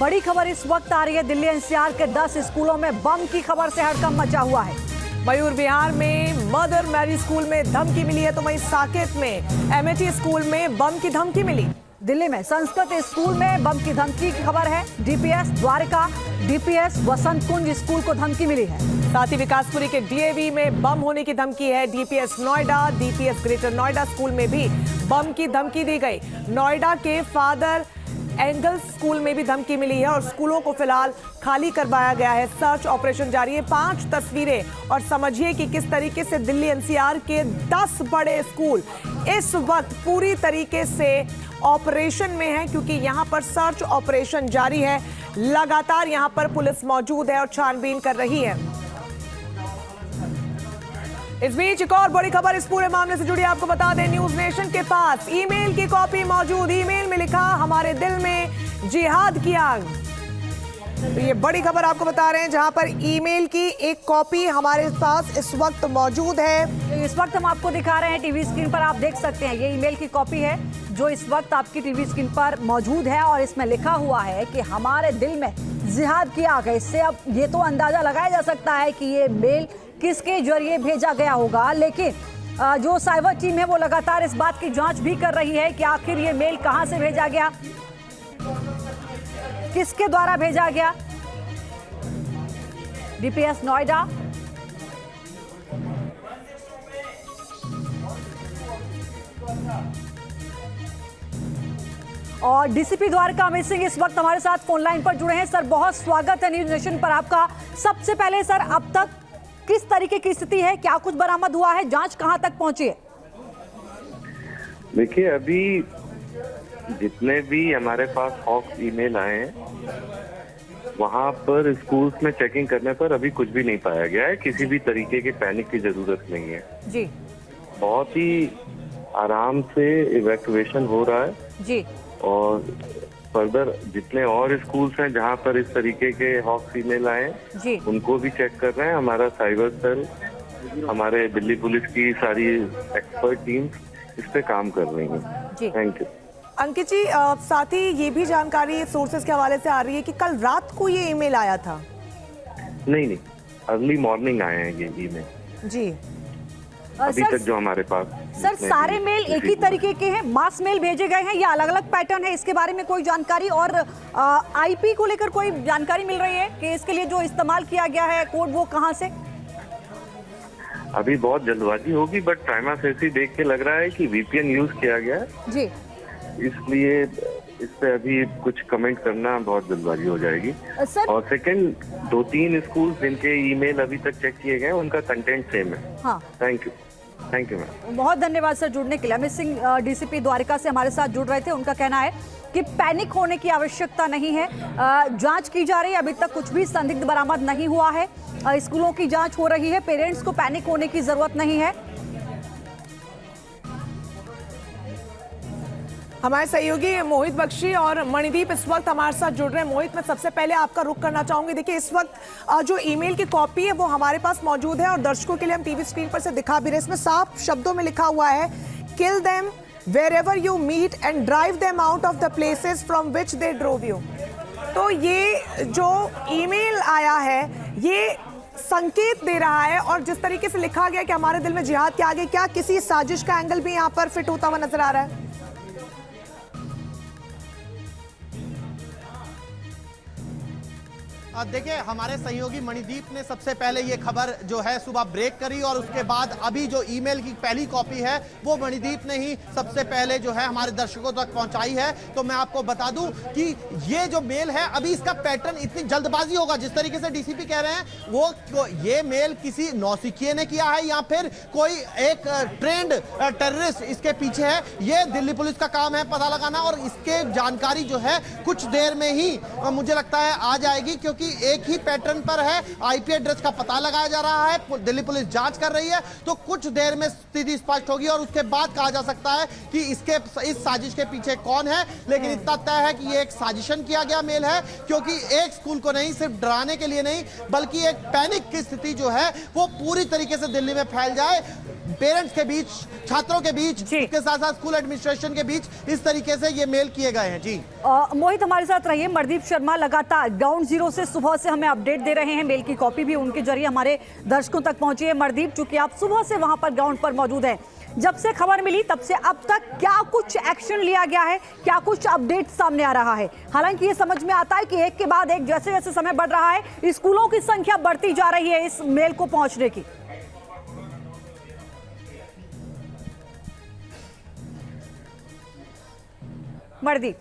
बड़ी खबर इस वक्त आ रही है। दिल्ली एनसीआर के 10 स्कूलों में बम की खबर से हड़कंप मचा हुआ है। मयूर विहार में मदर मैरी स्कूल में धमकी मिली है, तो वहीं साकेत में एमएटी स्कूल में बम की धमकी मिली। दिल्ली में संस्कृत स्कूल में बम की धमकी की खबर है। डीपीएस द्वारका, डीपीएस वसंत कुंज स्कूल को धमकी मिली है। साथ ही विकासपुरी के डीएवी में बम होने की धमकी है। DPS Noida, DPS greater Noida school में भी बम की धमकी दी गई। नोएडा के फादर एंगल स्कूल में भी धमकी मिली है और स्कूलों को फिलहाल खाली करवाया गया है। सर्च ऑपरेशन जारी है। 5 तस्वीरें और समझिए कि किस तरीके से दिल्ली एनसीआर के 10 बड़े स्कूल इस वक्त पूरी तरीके से ऑपरेशन में हैं, क्योंकि यहां पर सर्च ऑपरेशन जारी है। लगातार यहां पर पुलिस मौजूद है और छानबीन कर रही है। इस बीच एक और बड़ी खबर इस पूरे मामले से जुड़ी आपको बता दें। न्यूज नेशन के पास ईमेल की कॉपी मौजूद। ईमेल में लिखा, हमारे दिल में जिहाद की आग। तो ये बड़ी खबर आपको बता रहे हैं, जहां पर ईमेल की एक कॉपी हमारे पास इस वक्त मौजूद है। इस वक्त हम आपको दिखा रहे हैं, टीवी स्क्रीन पर आप देख सकते हैं। ये ईमेल की कॉपी है जो इस वक्त आपकी टीवी स्क्रीन पर मौजूद है और इसमें लिखा हुआ है कि हमारे दिल में जिहाद की आग है। इससे अब ये तो अंदाजा लगाया जा सकता है कि ये मेल किसके जरिए भेजा गया होगा, लेकिन जो साइबर टीम है वो लगातार इस बात की जांच भी कर रही है कि आखिर ये मेल कहां से भेजा गया, किसके द्वारा भेजा गया। डीपीएस नोएडा, और डीसीपी द्वारका अमित सिंह इस वक्त हमारे साथ फोन लाइन पर जुड़े हैं। सर, बहुत स्वागत है न्यूज नेशन पर आपका। सबसे पहले सर, अब तक किस तरीके की स्थिति है, क्या कुछ बरामद हुआ है, जांच कहां तक पहुंची है? देखिए, अभी जितने भी हमारे पास हॉक्स ईमेल आए हैं, वहां पर स्कूल्स में चेकिंग करने पर अभी कुछ भी नहीं पाया गया है। किसी भी तरीके के पैनिक की जरूरत नहीं है जी। बहुत ही आराम से इवैक्यूएशन हो रहा है जी। और फर्दर जितने और स्कूल्स हैं जहां पर इस तरीके के हॉक्स ईमेल आए जी, उनको भी चेक कर रहे हैं। हमारा साइबर सेल, हमारे दिल्ली पुलिस की सारी एक्सपर्ट टीम इस पे काम कर रही है। Thank you. अंकित जी, साथ ही ये भी जानकारी सोर्सेज के हवाले से आ रही है कि कल रात को ये ईमेल आया था। नहीं, अर्ली मॉर्निंग आए हैं ये ईमेल जी। अभी तक जो हमारे पास। सर, सारे मेल एक ही तरीके के हैं, मास मेल भेजे गए हैं या अलग अलग पैटर्न है, इसके बारे में कोई जानकारी? और आईपी को लेकर कोई जानकारी मिल रही है कि इसके लिए जो इस्तेमाल किया गया है कोड, वो कहां से? अभी बहुत जल्दबाजी होगी, बट प्राइमा फेसी देख के लग रहा है कि वीपीएन यूज किया गया है जी, इसलिए इस पे अभी कुछ कमेंट करना बहुत जल्दबाजी हो जाएगी। सर, और सेकंड, 2-3 स्कूल जिनके ईमेल अभी तक चेक किए गए उनका कंटेंट सेम है। हाँ, थैंक यू मैम। बहुत धन्यवाद सर जुड़ने के लिए। अमित सिंह डीसीपी द्वारका से हमारे साथ जुड़ रहे थे। उनका कहना है कि पैनिक होने की आवश्यकता नहीं है, जांच की जा रही है, अभी तक कुछ भी संदिग्ध बरामद नहीं हुआ है, स्कूलों की जांच हो रही है, पेरेंट्स को पैनिक होने की जरूरत नहीं है। हमारे सहयोगी मोहित बख्शी और मणिदीप इस वक्त हमारे साथ जुड़ रहे हैं। मोहित, मैं सबसे पहले आपका रुख करना चाहूंगी। देखिए, इस वक्त जो ईमेल की कॉपी है वो हमारे पास मौजूद है और दर्शकों के लिए हम टीवी स्क्रीन पर से दिखा भी रहे हैं। इसमें साफ शब्दों में लिखा हुआ है, kill them wherever you meet and drive them out of the places from which they drove you। तो ये जो ईमेल आया है ये संकेत दे रहा है, और जिस तरीके से लिखा गया कि हमारे दिल में जिहाद के आगे, क्या किसी साजिश का एंगल भी यहाँ पर फिट होता हुआ नजर आ रहा है? देखिए, हमारे सहयोगी मणिदीप ने सबसे पहले ये खबर जो है सुबह ब्रेक करी और उसके बाद अभी जो ईमेल की पहली कॉपी है वो मणिदीप ने ही सबसे पहले जो है हमारे दर्शकों तक पहुंचाई है। तो मैं आपको बता दूं कि ये जो मेल है, अभी इसका पैटर्न, इतनी जल्दबाजी होगा जिस तरीके से डीसीपी कह रहे हैं वो ये मेल किसी नौसिखिए ने किया है या फिर कोई एक ट्रेंड टेररिस्ट इसके पीछे है, ये दिल्ली पुलिस का काम है पता लगाना। और इसके जानकारी जो है कुछ देर में ही मुझे लगता है आ जाएगी, क्योंकि एक ही पैटर्न पर है, आईपी एड्रेस का पता लगाया जा रहा है, दिल्ली पुलिस जांच कर रही है। तो कुछ देर में स्थिति स्पष्ट होगी और उसके बाद कहा जा सकता है कि इस साजिश के पीछे कौन है। लेकिन इतना तय है कि ये एक साजिशन किया गया मेल है, क्योंकि एक स्कूल को नहीं, सिर्फ डराने के लिए नहीं, बल्कि एक पैनिक की स्थिति जो है वो पूरी तरीके से दिल्ली में फैल जाए। पेरेंट्स के बीच, छात्रों के बीच, उसके साथ साथ स्कूल एडमिनिस्ट्रेशन के बीच इस तरीके से ये मेल किए गए हैं। जी मोहित हमारे साथ रहिए। मणिदीप शर्मा लगातार ग्राउंड जीरो से सुबह से हमें अपडेट दे रहे हैं, मेल की कॉपी भी उनके जरिए हमारे दर्शकों तक पहुंची है। मणिदीप, चूंकि आप सुबह से वहां पर ग्राउंड पर मौजूद हैं, जब से खबर मिली तब से अब तक क्या कुछ एक्शन लिया गया है, क्या कुछ अपडेट सामने आ रहा है? हालांकि ये समझ में आता है कि एक के बाद एक जैसे जैसे समय बढ़ रहा है, स्कूलों की संख्या बढ़ती जा रही है इस मेल को पहुंचने की। मणिदीप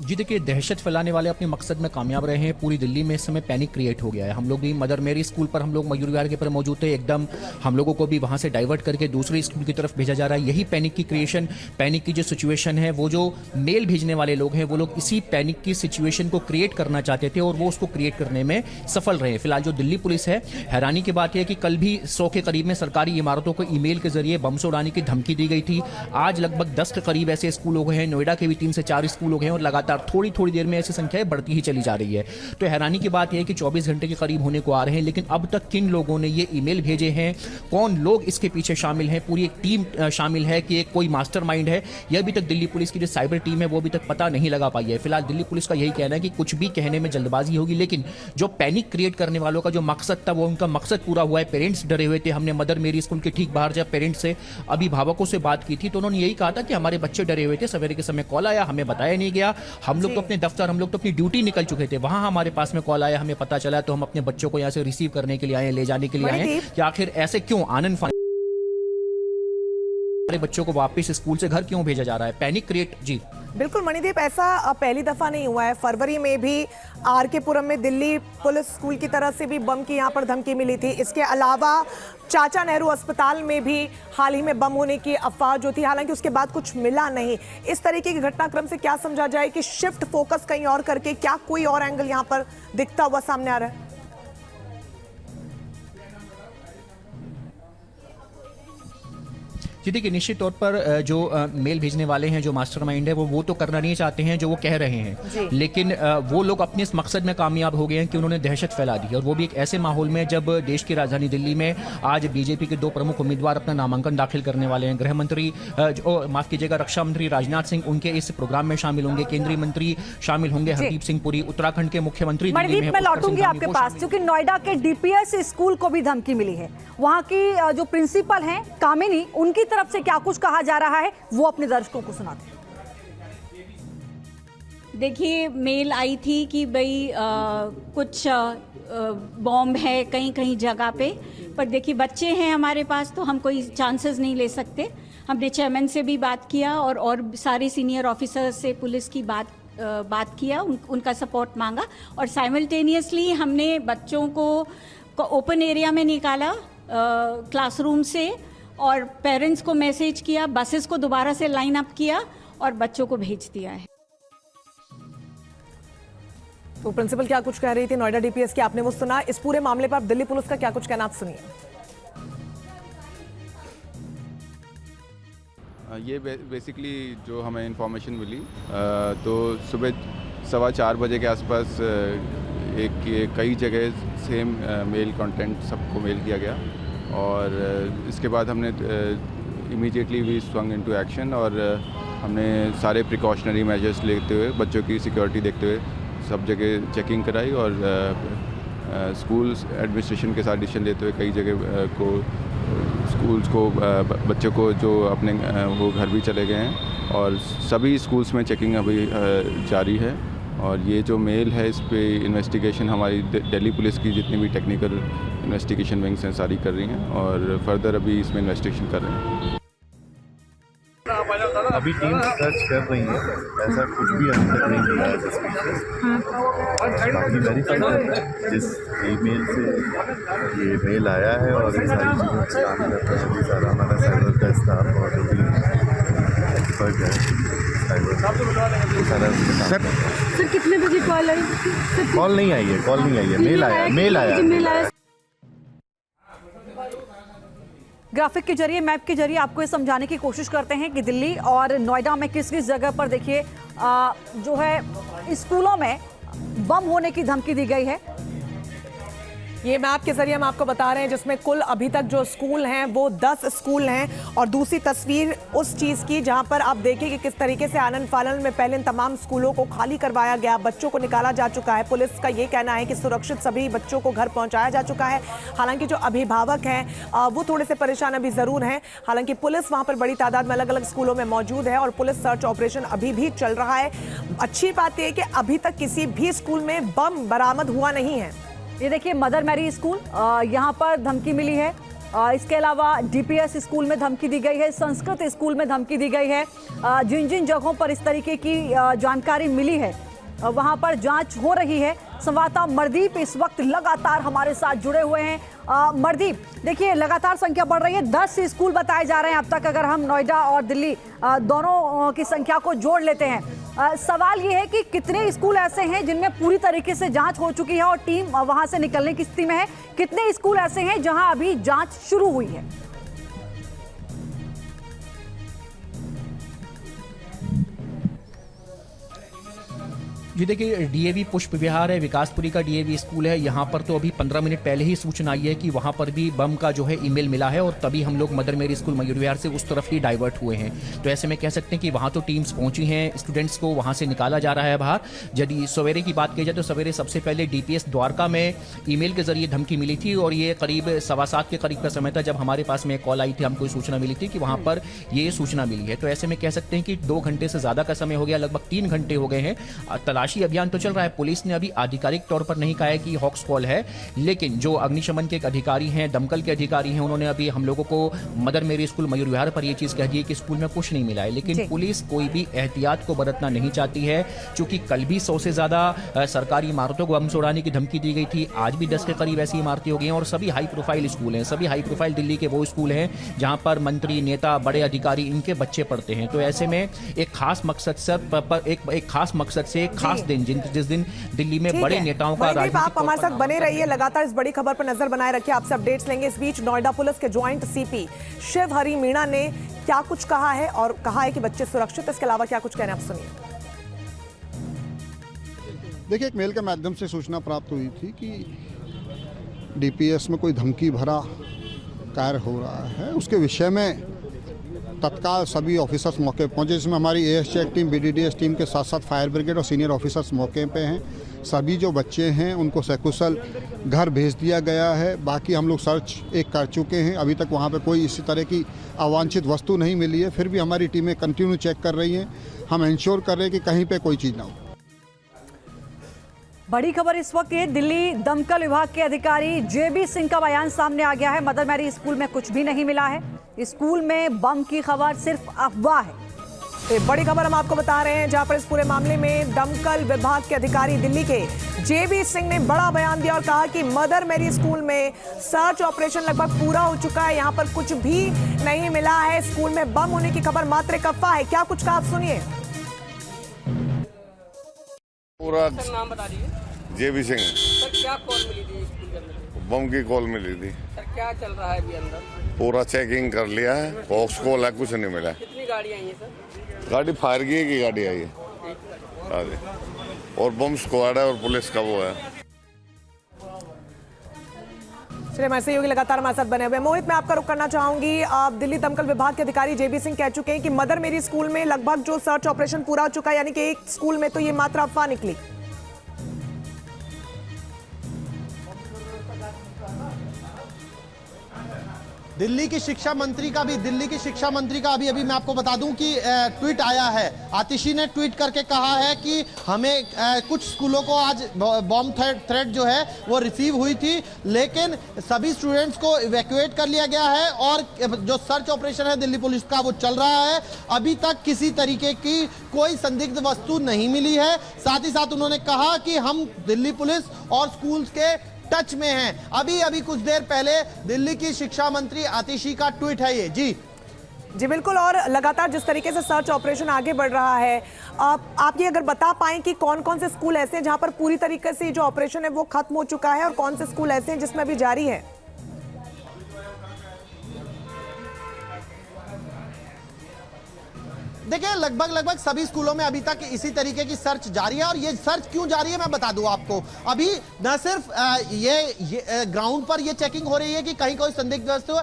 जी देखिए, दहशत फैलाने वाले अपने मकसद में कामयाब रहे हैं। पूरी दिल्ली में इस समय पैनिक क्रिएट हो गया है। हम लोग भी मदर मेरी स्कूल पर, हम लोग मयूर विहार के पर मौजूद थे, एकदम हम लोगों को भी वहाँ से डाइवर्ट करके दूसरी स्कूल की तरफ भेजा जा रहा है। यही पैनिक की क्रिएशन, पैनिक की जो सिचुएशन है, वो जो मेल भेजने वाले लोग हैं वो लोग इसी पैनिक की सिचुएशन को क्रिएट करना चाहते थे और वो उसको क्रिएट करने में सफल रहे। फिलहाल जो दिल्ली पुलिस है, हैरानी की बात यह कि कल भी 100 के करीब में सरकारी इमारतों को ईमेल के जरिए बम से उड़ाने की धमकी दी गई थी। आज लगभग 10 के करीब ऐसे स्कूल हो गए हैं, नोएडा के भी 3 से 4 स्कूल हो गए हैं और लगातार थोड़ी थोड़ी देर में ऐसी संख्याएं बढ़ती ही चली जा रही है। तो हैरानी की बात यह है कि 24 घंटे के करीब होने को आ रहे हैं, लेकिन अब तक किन लोगों ने ये ईमेल भेजे हैं, कौन लोग इसके पीछे शामिल हैं, पूरी एक टीम शामिल है कि एक कोई मास्टरमाइंड है, यह अभी तक दिल्ली पुलिस की जो साइबर टीम है वो अभी तक पता नहीं लगा पाई है। फिलहाल दिल्ली पुलिस का यही कहना है कि कुछ भी कहने में जल्दबाजी होगी, लेकिन जो पैनिक क्रिएट करने वालों का जो मकसद था वो उनका मकसद पूरा हुआ है। पेरेंट्स डरे हुए थे। हमने मदर मेरी स्कूल के ठीक बाहर जब पेरेंट्स से, अभिभावकों से बात की थी तो उन्होंने यही कहा था कि हमारे बच्चे डरे हुए थे, सवेरे के समय कॉल आया, हमें बताया नहीं गया, हम लोग तो अपने दफ्तर, हम लोग तो अपनी ड्यूटी निकल चुके थे, वहां हमारे पास में कॉल आया, हमें पता चला तो हम अपने बच्चों को यहाँ से रिसीव करने के लिए आए, ले जाने के लिए आए कि आखिर ऐसे क्यों आनंद बच्चों को वापस स्कूल से घर क्यों भेजा जा रहा है, पैनिक क्रिएट। जी बिल्कुल मणिदीप, ऐसा पहली दफा नहीं हुआ है। फरवरी में भी आरके पुरम में दिल्ली पुलिस स्कूल की तरफ से भी बम की यहाँ पर धमकी मिली थी। इसके अलावा चाचा नेहरू अस्पताल में भी हाल ही में बम होने की अफवाह जो थी, हालांकि उसके बाद कुछ मिला नहीं। इस तरीके के घटनाक्रम से क्या समझा जाए कि शिफ्ट फोकस कहीं और करके क्या कोई और एंगल यहाँ पर दिखता हुआ सामने आ रहा है? जी देखिए, निश्चित तौर पर जो मेल भेजने वाले हैं, जो मास्टरमाइंड है, वो तो करना नहीं चाहते हैं जो वो कह रहे हैं, लेकिन वो लोग अपने इस मकसद में कामयाब हो गए हैं कि उन्होंने दहशत फैला दी, और वो भी एक ऐसे माहौल में जब देश की राजधानी दिल्ली में आज बीजेपी के 2 प्रमुख उम्मीदवार अपना नामांकन दाखिल करने वाले हैं। गृह मंत्री, माफ कीजिएगा, रक्षा मंत्री राजनाथ सिंह उनके इस प्रोग्राम में शामिल होंगे, केंद्रीय मंत्री शामिल होंगे, हरदीप सिंह पुरी, उत्तराखंड के मुख्यमंत्री। मणिदीप, मैं लौटूंगी आपके पास, क्योंकि नोएडा के डीपीएस स्कूल को भी धमकी मिली है। वहां की जो प्रिंसिपल हैं कामिनी, उनकी तरफ से क्या कुछ कहा जा रहा है वो अपने दर्शकों को सुनाते हैं। देखिए, मेल आई थी कि भाई कुछ बॉम्ब है कहीं कहीं जगह पे, पर देखिए बच्चे हैं हमारे पास तो हम कोई चांसेस नहीं ले सकते। हमने चेयरमैन से भी बात किया और सारे सीनियर ऑफिसर्स से पुलिस की बात किया, उनका सपोर्ट मांगा, और साइमल्टेनियसली हमने बच्चों को ओपन एरिया में निकाला क्लासरूम से, और पेरेंट्स को मैसेज किया, बसेस को दोबारा से लाइन अप किया और बच्चों को भेज दिया है। तो प्रिंसिपल क्या कुछ कह रही थी नोएडा डीपीएस की, आपने वो सुना। इस पूरे मामले पर आप दिल्ली पुलिस का क्या कुछ कहना, आप सुनिए। ये बेसिकली जो हमें इंफॉर्मेशन मिली तो सुबह 4:15 बजे के आसपास कई जगह सेम मेल कंटेंट सबको मेल किया गया, और इसके बाद हमने immediately we swung into action, और हमने सारे प्रिकॉशनरी मेजर्स लेते हुए, बच्चों की सिक्योरिटी देखते हुए सब जगह चेकिंग कराई, और स्कूल एडमिनिस्ट्रेशन के साथ डिसीजन लेते हुए कई जगह को स्कूल्स को बच्चों को जो अपने वो घर भी चले गए हैं, और सभी स्कूल्स में चेकिंग अभी जारी है। और ये जो मेल है, इस पे इन्वेस्टिगेशन हमारी दिल्ली पुलिस की जितनी भी टेक्निकल इन्वेस्टिगेशन विंग्स हैं सारी कर रही हैं, और फर्दर अभी इसमें इन्वेस्टिगेशन कर रहे हैं। अभी टीम सर्च कर रही है, ऐसा कुछ भी अभी तक नहीं मिला है बाकी वेरीफाई कर रहे हैं। जिस ईमेल से ये मेल आया है और इन सारी चीज़ों से काम कर रहे हैं, सारा हमारा साइबर का स्टाफ और जो भी एक्सपर्ट है साइबर सर कितने बजे कॉल आई? कॉल नहीं आई है, कॉल नहीं आई है, मेल आया। ग्राफिक के जरिए, मैप के जरिए आपको ये समझाने की कोशिश करते हैं कि दिल्ली और नोएडा में किस किस जगह पर देखिए जो है स्कूलों में बम होने की धमकी दी गई है। ये मैप के जरिए हम आपको बता रहे हैं जिसमें कुल अभी तक जो स्कूल हैं वो 10 स्कूल हैं। और दूसरी तस्वीर उस चीज़ की जहां पर आप देखें कि किस तरीके से आनन फानन में पहले इन तमाम स्कूलों को खाली करवाया गया, बच्चों को निकाला जा चुका है। पुलिस का ये कहना है कि सुरक्षित सभी बच्चों को घर पहुंचाया जा चुका है। हालांकि जो अभिभावक हैं वो थोड़े से परेशान अभी ज़रूर हैं। हालांकि पुलिस वहाँ पर बड़ी तादाद में अलग अलग स्कूलों में मौजूद है और पुलिस सर्च ऑपरेशन अभी भी चल रहा है। अच्छी बात यह है कि अभी तक किसी भी स्कूल में बम बरामद हुआ नहीं है। ये देखिए मदर मैरी स्कूल, यहाँ पर धमकी मिली है। इसके अलावा डीपीएस स्कूल में धमकी दी गई है, संस्कृत स्कूल में धमकी दी गई है। जिन जिन जगहों पर इस तरीके की जानकारी मिली है वहाँ पर जांच हो रही है। संवाददाता मरदीप इस वक्त लगातार हमारे साथ जुड़े हुए हैं। मरदीप, देखिए लगातार संख्या बढ़ रही है, 10 स्कूल बताए जा रहे हैं अब तक, अगर हम नोएडा और दिल्ली दोनों की संख्या को जोड़ लेते हैं। सवाल ये है कि कितने स्कूल ऐसे हैं जिनमें पूरी तरीके से जांच हो चुकी है और टीम वहां से निकलने की स्थिति में है, कितने स्कूल ऐसे हैं जहां अभी जांच शुरू हुई है? जी देखिए, डीएवी पुष्प विहार है, विकासपुरी का डीएवी स्कूल है। यहाँ पर तो अभी 15 मिनट पहले ही सूचना आई है कि वहाँ पर भी बम का जो है ईमेल मिला है और तभी हम लोग मदर मेरी स्कूल मयूर विहार से उस तरफ ही डाइवर्ट हुए हैं। तो ऐसे में कह सकते हैं कि वहाँ तो टीम्स पहुँची हैं, स्टूडेंट्स को वहाँ से निकाला जा रहा है बाहर। यदि सवेरे की बात की जाए तो सवेरे सबसे पहले डीपीएस द्वारका में ईमेल के जरिए धमकी मिली थी और ये करीब 7:15 के करीब का समय था जब हमारे पास में कॉल आई थी, हमको सूचना मिली थी कि वहाँ पर ये सूचना मिली है। तो ऐसे में कह सकते हैं कि 2 घंटे से ज़्यादा का समय हो गया, लगभग 3 घंटे हो गए हैं। तलाशी अभियान तो चल रहा है। पुलिस ने अभी आधिकारिक तौर पर नहीं कहा है कि हॉक्स कॉल है, लेकिन जो अग्निशमन के एक अधिकारी हैं, दमकल के अधिकारी हैं, उन्होंने अभी हम लोगों को मदर मेरी स्कूल मयूर विहार पर यह चीज कह दी है कि स्कूल में कुछ नहीं मिला है। लेकिन पुलिस कोई भी एहतियात को बरतना नहीं चाहती है, क्योंकि कल भी 100 से ज्यादा सरकारी इमारतों को बम उड़ाने की धमकी दी गई थी। आज भी 10 के करीब ऐसी इमारतें हो गई हैं और सभी हाई प्रोफाइल स्कूल हैं, सभी हाई प्रोफाइल दिल्ली के वो स्कूल हैं जहां पर मंत्री, नेता, बड़े अधिकारी, इनके बच्चे पढ़ते हैं। तो ऐसे में एक खास मकसद से एक खास दिन जिस दिन दिल्ली में बड़े नेताओं का आप हमारे साथ बने रहिए, लगातार इस बड़ी खबर पर नजर बनाए रखिए, आपसे अपडेट्स लेंगे। इस बीच नोएडा पुलिस के ज्वाइंट सीपी शिव हरि मीणा ने क्या कुछ कहा है और कहा है कि बच्चे सुरक्षित, इसके अलावा क्या कुछ कहना है आप सुनिए। देखिए, एक मेल के माध्यम से सूचना प्राप्त हुई थी कि डीपीएस में कोई धमकी भरा कार्य हो रहा है। उसके विषय में तत्काल सभी ऑफिसर्स मौके पर पहुंचे, जिसमें हमारी AS check team, BDDS team के साथ साथ फायर ब्रिगेड और सीनियर ऑफिसर्स मौके पे हैं। सभी जो बच्चे हैं उनको सकुशल घर भेज दिया गया है। बाकी हम लोग सर्च एक कर चुके हैं, अभी तक वहाँ पे कोई इसी तरह की अवांछित वस्तु नहीं मिली है। फिर भी हमारी टीमें कंटिन्यू चेक कर रही हैं, हम इंश्योर कर रहे हैं कि कहीं पे कोई चीज़ ना हो। बड़ी खबर इस वक्त ये, दिल्ली दमकल विभाग के अधिकारी जेबी सिंह का बयान सामने आ गया है। मदर मैरी स्कूल में कुछ भी नहीं मिला है, स्कूल में बम की खबर सिर्फ अफवाह है। एक बड़ी खबर हम आपको बता रहे हैं जहां पर इस पूरे मामले में दमकल विभाग के अधिकारी दिल्ली के जेबी सिंह ने बड़ा बयान दिया और कहा कि मदर मेरी स्कूल में सर्च ऑपरेशन लगभग पूरा हो चुका है, यहां पर कुछ भी नहीं मिला है, स्कूल में बम होने की खबर मात्र एक अफवाह है। क्या कुछ कहा आप सुनिए। पूरा नाम बता दीजिए। जेबी सिंह। सर क्या कॉल मिली थी स्कूल के अंदर? बम की कॉल मिली थी। सर क्या चल रहा है अभी अंदर? पूरा चेकिंग कर लिया है, हॉक्स कॉल है, कुछ नहीं मिला। कितनी गाड़ी आई है सर? गाड़ी फायर की गाड़ी आई है और बम स्क्वाड है और पुलिस का वो है। चलिए, मैं सहयोगी लगातार हमारे साथ बने हुए। मोहित, मैं आपका रुख करना चाहूंगी। आप दिल्ली दमकल विभाग के अधिकारी जेबी सिंह कह चुके हैं कि मदर मेरी स्कूल में लगभग जो सर्च ऑपरेशन पूरा हो चुका है, यानी कि एक स्कूल में तो ये मात्र अफवाह निकली। दिल्ली की शिक्षा मंत्री का अभी मैं आपको बता दूं कि ट्वीट आया है। आतिशी ने ट्वीट करके कहा है कि हमें कुछ स्कूलों को आज बॉम्ब थ्रेट जो है वो रिसीव हुई थी, लेकिन सभी स्टूडेंट्स को इवैक्यूएट कर लिया गया है और जो सर्च ऑपरेशन है दिल्ली पुलिस का वो चल रहा है। अभी तक किसी तरीके की कोई संदिग्ध वस्तु नहीं मिली है। साथ ही साथ उन्होंने कहा कि हम दिल्ली पुलिस और स्कूल्स के टच में हैं। अभी कुछ देर पहले दिल्ली की शिक्षा मंत्री आतिशी का ट्वीट है ये। जी बिल्कुल। और लगातार जिस तरीके से सर्च ऑपरेशन आगे बढ़ रहा है, आप ये अगर बता पाएं कि कौन कौन से स्कूल ऐसे हैं जहां पर पूरी तरीके से जो ऑपरेशन है वो खत्म हो चुका है और कौन से स्कूल ऐसे हैं जिसमें अभी जारी है? देखिए लगभग सभी स्कूलों में अभी तक इसी तरीके की सर्च जारी है, और ये सर्च क्यों जारी है मैं बता दूं आपको। अभी न सिर्फ ये ग्राउंड पर ये चेकिंग हो रही है कि कहीं कोई संदिग्ध व्यक्ति हो,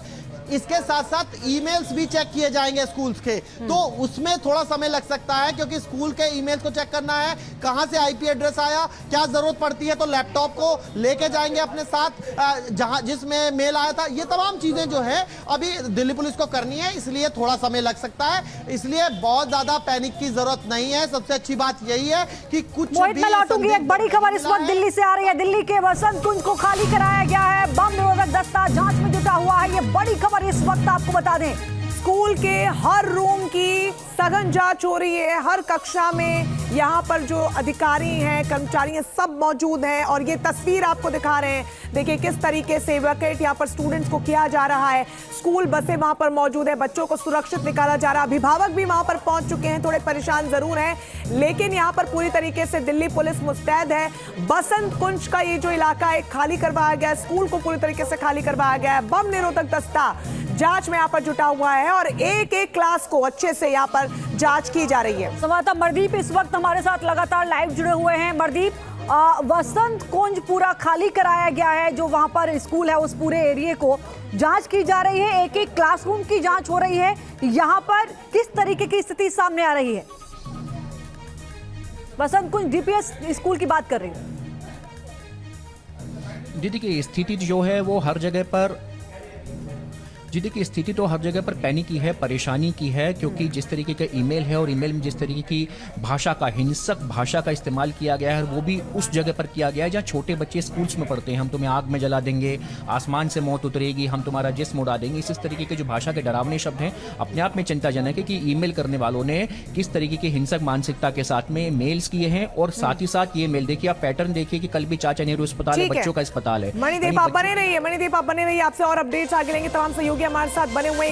इसके साथ साथ ईमेल्स भी चेक किए जाएंगे स्कूल्स के, तो उसमें थोड़ा समय लग सकता है, क्योंकि स्कूल के ईमेल्स को चेक करना है, कहां से आईपी एड्रेस आया, क्या जरूरत पड़ती है तो लैपटॉप को लेके जाएंगे अपने साथ जहां जिसमें मेल आया था। ये तमाम चीजें जो है अभी दिल्ली पुलिस को करनी है, इसलिए थोड़ा समय लग सकता है, इसलिए बहुत ज्यादा पैनिक की जरूरत नहीं है। सबसे अच्छी बात यही है कि कुछ मोहित, मैं लौटूंगी। एक बड़ी खबर इस वक्त दिल्ली से आ रही है। दिल्ली के वसंत कुंज को खाली कराया गया है, बम निरोधक दस्ता जांच में जुटा हुआ है। ये बड़ी खबर इस वक्त आपको बता दें। स्कूल के हर रूम की सघन जांच हो रही है, हर कक्षा में यहाँ पर जो अधिकारी हैं, कर्मचारी हैं, सब मौजूद हैं, और ये तस्वीर आपको दिखा रहे हैं। देखिए किस तरीके से इवैक्यूएट यहाँ पर स्टूडेंट्स को किया जा रहा है। स्कूल बसें वहाँ पर मौजूद है, बच्चों को सुरक्षित निकाला जा रहा है। अभिभावक भी वहाँ पर पहुँच चुके हैं, थोड़े परेशान जरूर हैं, लेकिन यहाँ पर पूरी तरीके से दिल्ली पुलिस मुस्तैद है। बसंत कुंज का ये जो इलाका है खाली करवाया गया है, स्कूल को पूरी तरीके से खाली करवाया गया है। बम निरोधक दस्ता जांच में यहाँ पर जुटा हुआ है, और एक एक क्लास को अच्छे से यहाँ पर जांच की जा रही है। संवाददाता मरदीप इस वक्त हमारे साथ लगातार लाइव जुड़े हुए हैं। मरदीप, वसंत कुंज पूरा खाली कराया गया है, जो वहां पर स्कूल है उस पूरे एरिया को जांच की जा रही है, एक एक क्लासरूम की जांच हो रही है। यहाँ पर किस तरीके की स्थिति सामने आ रही है? वसंत कुंज डीपीएस स्कूल की बात कर रही है। दीदी की स्थिति जो है वो हर जगह पर की स्थिति तो हर जगह पर पैनिक की है, परेशानी की है, क्योंकि जिस तरीके का ईमेल है और ईमेल में जिस तरीके की भाषा का, हिंसक भाषा का इस्तेमाल किया गया है, वो भी उस जगह पर किया गया है जहाँ छोटे बच्चे स्कूल्स में पढ़ते हैं। हम तुम्हें आग में जला देंगे, आसमान से मौत उतरेगी, हम तुम्हारा जिस्म उड़ा देंगे, इस तरीके के जो भाषा के डरावने शब्द हैं अपने आप में चिंताजनक है कि ईमेल करने वालों ने किस तरीके की हिंसक मानसिकता के साथ में मेल्स किए हैं। और साथ ही साथ ये मेल देखिए, आप पैटर्न देखिए कि कल भी चाचा नेहरू अस्पताल है, बच्चों का अस्पताल है। मणिदीप आप बने रहिए, आपसे और अपडेट्स आगे लेंगे। तमाम सहयोगी हमारे साथ बने हुए